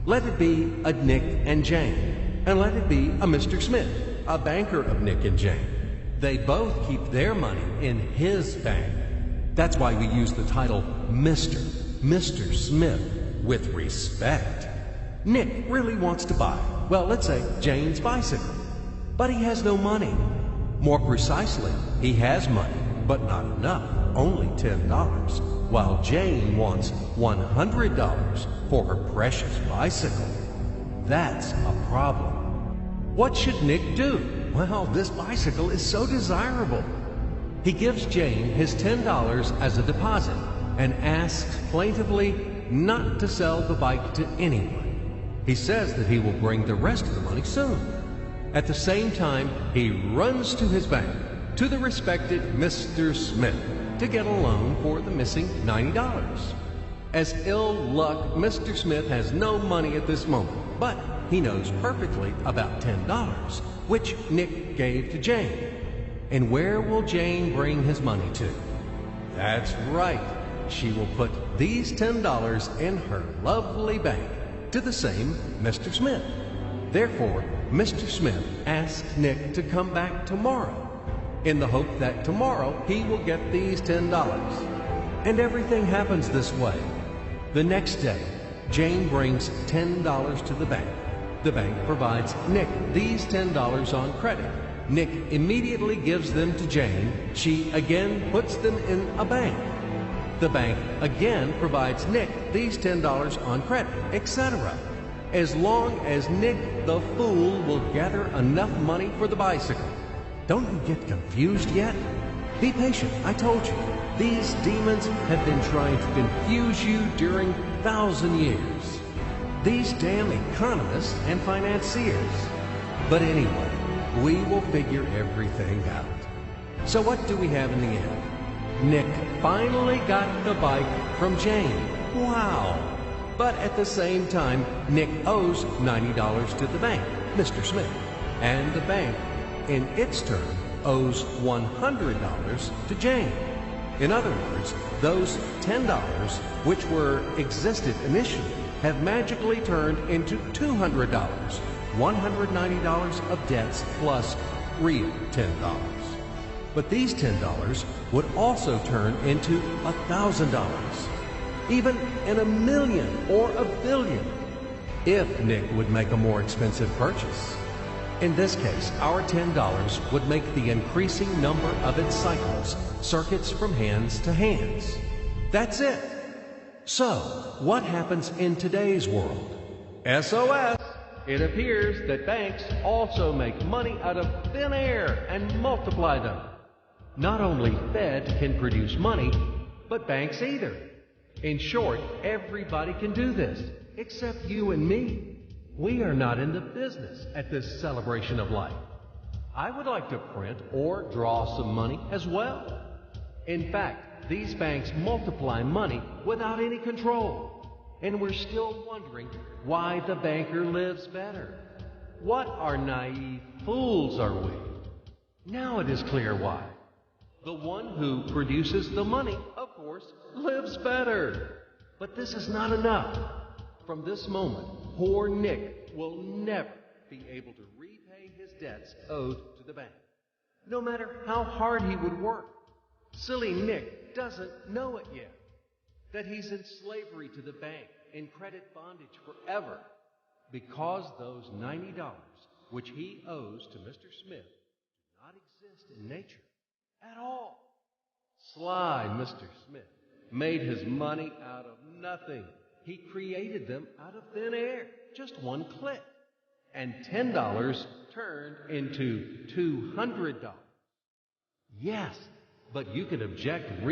Let it be a Nick and Jane, and let it be a Mr. Smith, a banker of Nick and Jane. They both keep their money in his bank. That's why we use the title Mr. Smith, with respect. Nick really wants to buy, well, let's say Jane's bicycle, but he has no money. More precisely, he has money, but not enough, only $10, while Jane wants $100 for her precious bicycle. That's a problem. What should Nick do? Well, this bicycle is so desirable. He gives Jane his $10 as a deposit and asks plaintively not to sell the bike to anyone. He says that he will bring the rest of the money soon. At the same time, he runs to his bank, to the respected Mr. Smith, to get a loan for the missing $90. As ill luck, Mr. Smith has no money at this moment, but he knows perfectly about $10, which Nick gave to Jane. And where will Jane bring his money to? That's right. She will put these $10 in her lovely bank to the same Mr. Smith. Therefore, Mr. Smith asks Nick to come back tomorrow in the hope that tomorrow he will get these $10. And everything happens this way. The next day, Jane brings $10 to the bank. The bank provides Nick these $10 on credit. Nick immediately gives them to Jane. She again puts them in a bank. The bank again provides Nick these $10 on credit, etc. As long as Nick the fool will gather enough money for the bicycle. Don't you get confused yet? Be patient, I told you. These demons have been trying to confuse you during 1,000 years. These damn economists and financiers. But anyway, we will figure everything out. So what do we have in the end? Nick finally got the bike from Jane. Wow! But at the same time, Nick owes $90 to the bank, Mr. Smith. And the bank, in its turn, owes $100 to Jane. In other words, those $10, which were existed initially, have magically turned into $200, $190 of debts plus real $10. But these $10 would also turn into $1,000, even in a million or a billion, if Nick would make a more expensive purchase. In this case, our $10 would make the increasing number of its cycles, circuits from hands to hands. That's it. So, what happens in today's world? SOS! It appears that banks also make money out of thin air and multiply them. Not only Fed can produce money, but banks either. In short, everybody can do this, except you and me. We are not in the business at this celebration of life. I would like to print or draw some money as well. In fact, these banks multiply money without any control. And we're still wondering why the banker lives better. What are naive fools are we? Now it is clear why. The one who produces the money, of course, lives better. But this is not enough. From this moment, poor Nick will never be able to repay his debts owed to the bank, no matter how hard he would work. Silly Nick doesn't know it yet, that he's in slavery to the bank, in credit bondage forever, because those $90 which he owes to Mr. Smith do not exist in nature at all. Sly Mr. Smith made his money out of nothing. He created them out of thin air, just one click. And $10 turned into $200. Yes, but you could object